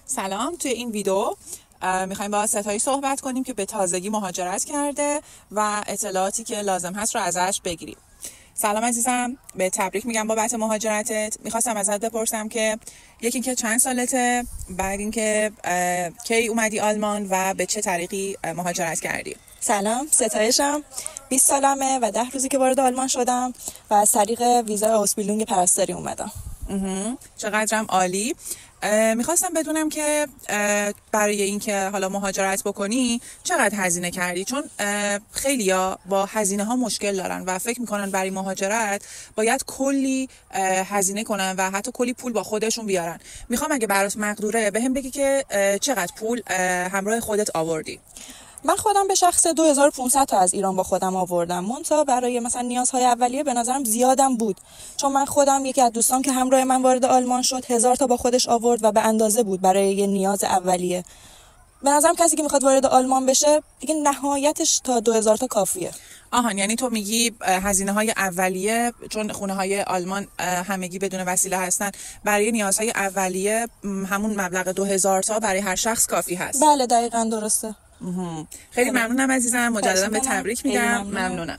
سلام. توی این ویدیو میخوایم با ستایی صحبت کنیم که به تازگی مهاجرت کرده و اطلاعاتی که لازم هست رو ازش بگیریم. سلام عزیزم، به تبریک میگم بابت مهاجرتت. میخواستم ازت بپرسم که یکی اینکه چند سالته، بعد اینکه کی اومدی آلمان و به چه طریقی مهاجرت کردی. سلام، ستایشم. 20 سالمه و 10 روزی که وارد آلمان شدم و از طریق ویزای اوسبیلونگ پرستاری اومدم. چقدرم عالی. میخواستم بدونم که برای اینکه حالا مهاجرت بکنی چقدر هزینه کردی، چون خیلیا با هزینه ها مشکل دارن و فکر میکنن برای مهاجرت باید کلی هزینه کنن و حتی کلی پول با خودشون بیارن. میخوام اگه برات مقدوره بهم بگی که چقدر پول همراه خودت آوردی. من خودم به شخص 2500 تا از ایران با خودم آوردم. منتها برای مثلا نیازهای اولیه به نظرم زیادم بود، چون من خودم یکی از دوستان که همراه من وارد آلمان شد 1000 تا با خودش آورد و به اندازه بود برای یه نیاز اولیه. به نظرم کسی که میخواد وارد آلمان بشه دیگه نهایتش تا 2000 تا کافیه. آهان، یعنی تو میگی هزینه های اولیه، چون خونه های آلمان همگی بدون وسیله هستن، برای نیازهای اولیه همون مبلغ 2000 تا برای هر شخص کافی هست. بله دقیقاً درسته. خیلی ممنونم عزیزم، مجددا به تبریک میگم. ممنونم.